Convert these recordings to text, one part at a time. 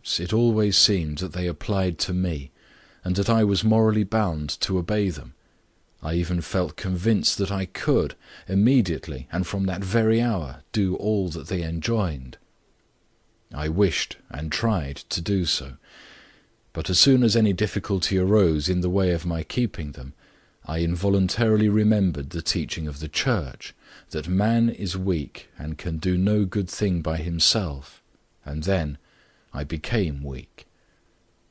precepts it always seemed that they applied to me, and that I was morally bound to obey them. I even felt convinced that I could, immediately and from that very hour, do all that they enjoined. I wished and tried to do so, but as soon as any difficulty arose in the way of my keeping them, I involuntarily remembered the teaching of the Church, that man is weak and can do no good thing by himself, and then I became weak.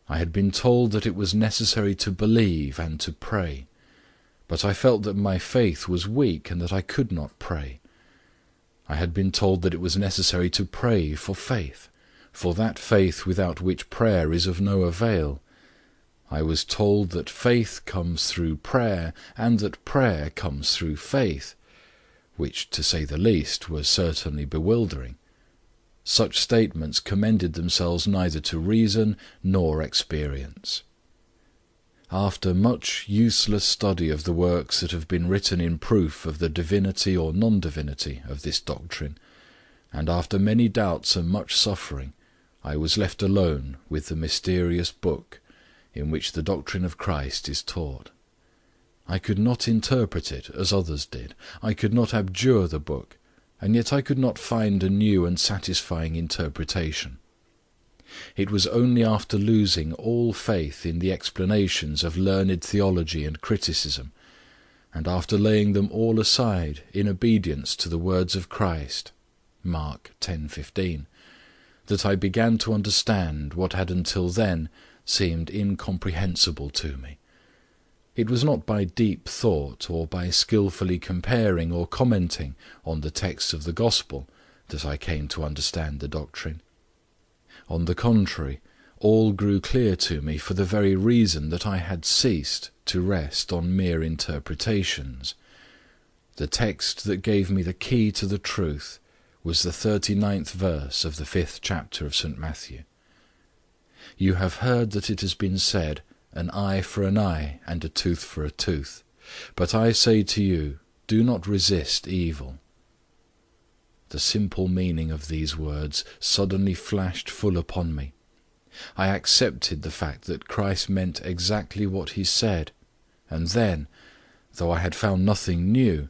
I had been told that it was necessary to believe and to pray, but I felt that my faith was weak and that I could not pray. I had been told that it was necessary to pray for faith, for that faith without which prayer is of no avail. I was told that faith comes through prayer, and that prayer comes through faith, which, to say the least, was certainly bewildering. Such statements commended themselves neither to reason nor experience. After much useless study of the works that have been written in proof of the divinity or non-divinity of this doctrine, and after many doubts and much suffering, I was left alone with the mysterious book in which the doctrine of Christ is taught. I could not interpret it as others did. I could not abjure the book, and yet I could not find a new and satisfying interpretation. It was only after losing all faith in the explanations of learned theology and criticism, and after laying them all aside in obedience to the words of Christ, Mark 10:15, that I began to understand what had until then seemed incomprehensible to me. It was not by deep thought or by skilfully comparing or commenting on the texts of the Gospel that I came to understand the doctrine. On the contrary, all grew clear to me for the very reason that I had ceased to rest on mere interpretations. The text that gave me the key to the truth was the 39th verse of the 5th chapter of St. Matthew. You have heard that it has been said, an eye for an eye and a tooth for a tooth. But I say to you, do not resist evil. The simple meaning of these words suddenly flashed full upon me. I accepted the fact that Christ meant exactly what he said, and then, though I had found nothing new,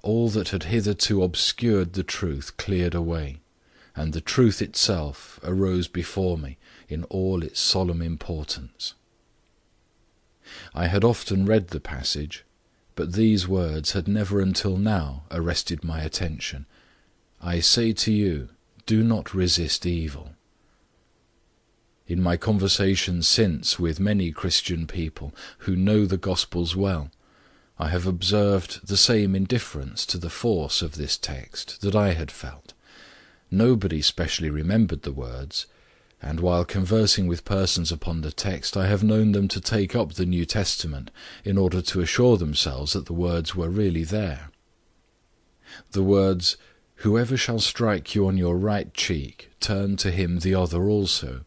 all that had hitherto obscured the truth cleared away, and the truth itself arose before me in all its solemn importance. I had often read the passage, but these words had never until now arrested my attention. I say to you, do not resist evil. In my conversations since with many Christian people who know the Gospels well, I have observed the same indifference to the force of this text that I had felt. Nobody specially remembered the words, and while conversing with persons upon the text, I have known them to take up the New Testament in order to assure themselves that the words were really there. The words, "Whoever shall strike you on your right cheek, turn to him the other also,"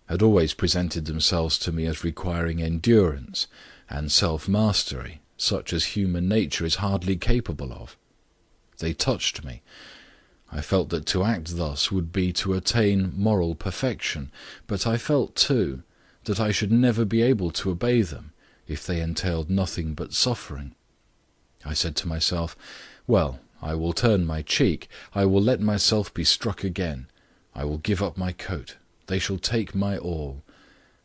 had always presented themselves to me as requiring endurance and self-mastery, such as human nature is hardly capable of. They touched me. I felt that to act thus would be to attain moral perfection, but I felt, too, that I should never be able to obey them if they entailed nothing but suffering. I said to myself, well, I will turn my cheek, I will let myself be struck again, I will give up my coat, they shall take my all,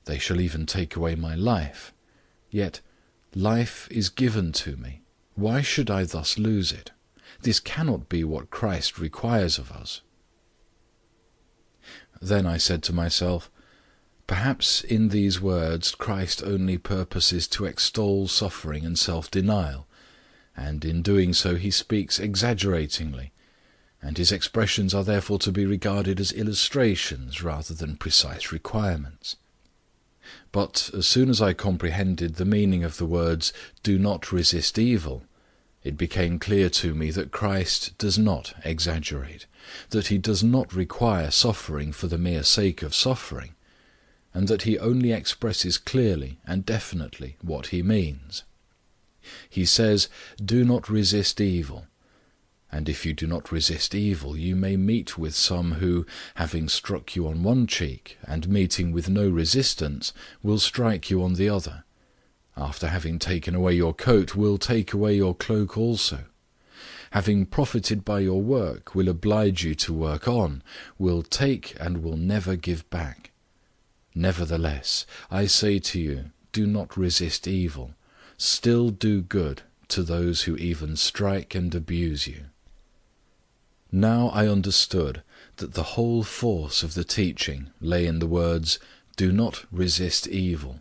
they shall even take away my life. Yet life is given to me. Why should I thus lose it? This cannot be what Christ requires of us. Then I said to myself, perhaps in these words Christ only purposes to extol suffering and self-denial, and in doing so he speaks exaggeratingly, and his expressions are therefore to be regarded as illustrations rather than precise requirements. But as soon as I comprehended the meaning of the words, "Do not resist evil," it became clear to me that Christ does not exaggerate, that he does not require suffering for the mere sake of suffering, and that he only expresses clearly and definitely what he means. He says, "Do not resist evil," And if you do not resist evil, you may meet with some who, having struck you on one cheek, and meeting with no resistance, will strike you on the other. After having taken away your coat, will take away your cloak also. Having profited by your work, will oblige you to work on, will take and will never give back. Nevertheless, I say to you, do not resist evil. Still do good to those who even strike and abuse you. Now I understood that the whole force of the teaching lay in the words, do not resist evil,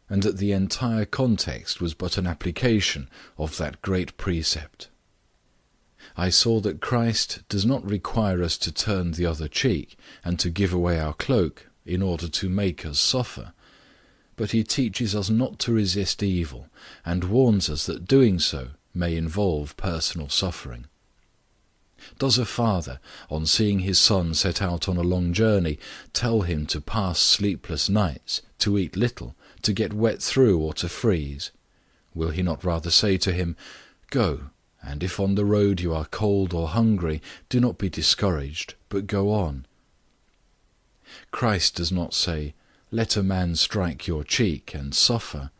and that the entire context was but an application of that great precept. I saw that Christ does not require us to turn the other cheek and to give away our cloak in order to make us suffer, but he teaches us not to resist evil and warns us that doing so may involve personal suffering. Does a father, on seeing his son set out on a long journey, tell him to pass sleepless nights, to eat little, to get wet through, or to freeze? Will he not rather say to him, go, and if on the road you are cold or hungry, do not be discouraged, but go on? Christ does not say, let a man strike your cheek and suffer,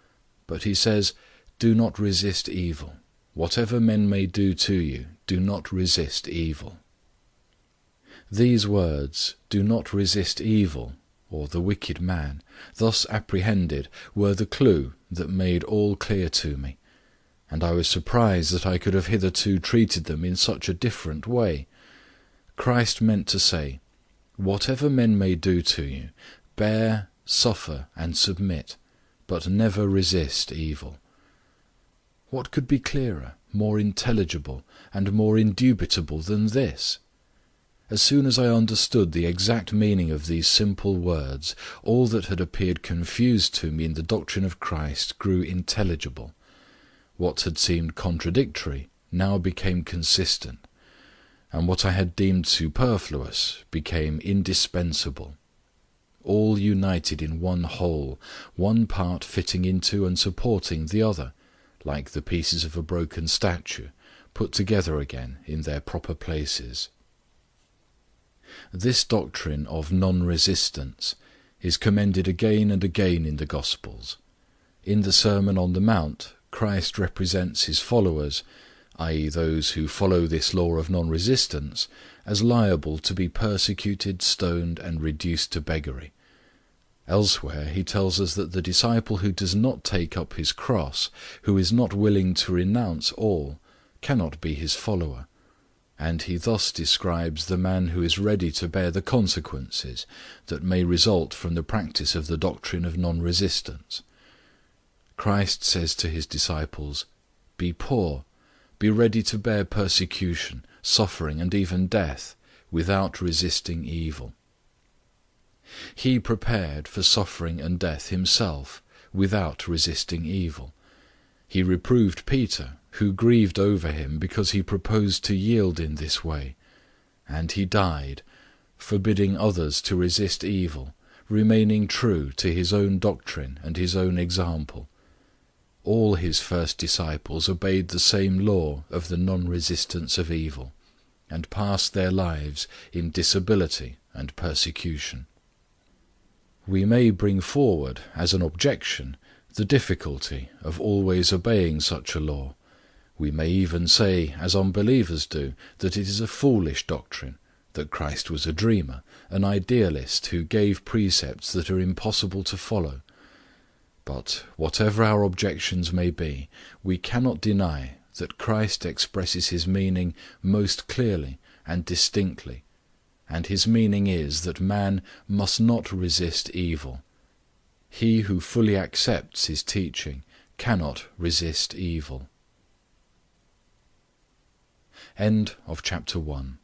but he says, do not resist evil. Whatever men may do to you, do not resist evil. These words, do not resist evil, or the wicked man, thus apprehended, were the clue that made all clear to me, and I was surprised that I could have hitherto treated them in such a different way. Christ meant to say, whatever men may do to you, bear, suffer, and submit, but never resist evil. What could be clearer, more intelligible, and more indubitable than this? As soon as I understood the exact meaning of these simple words, all that had appeared confused to me in the doctrine of Christ grew intelligible. What had seemed contradictory now became consistent, and what I had deemed superfluous became indispensable. All united in one whole, one part fitting into and supporting the other, like the pieces of a broken statue, put together again in their proper places. This doctrine of non-resistance is commended again and again in the Gospels. In the Sermon on the Mount, Christ represents his followers, i.e. those who follow this law of non-resistance, as liable to be persecuted, stoned, and reduced to beggary. Elsewhere he tells us that the disciple who does not take up his cross, who is not willing to renounce all, cannot be his follower, and he thus describes the man who is ready to bear the consequences that may result from the practice of the doctrine of non-resistance. Christ says to his disciples, be poor, be ready to bear persecution, suffering, and even death, without resisting evil. He prepared for suffering and death himself, without resisting evil. He reproved Peter, who grieved over him because he proposed to yield in this way, and he died, forbidding others to resist evil, remaining true to his own doctrine and his own example. All his first disciples obeyed the same law of the non-resistance of evil, and passed their lives in disability and persecution. We may bring forward as an objection the difficulty of always obeying such a law. We may even say, as unbelievers do, that it is a foolish doctrine, that Christ was a dreamer, an idealist who gave precepts that are impossible to follow. But whatever our objections may be, we cannot deny that Christ expresses his meaning most clearly and distinctly, and his meaning is that man must not resist evil. He who fully accepts his teaching cannot resist evil. End of chapter 1.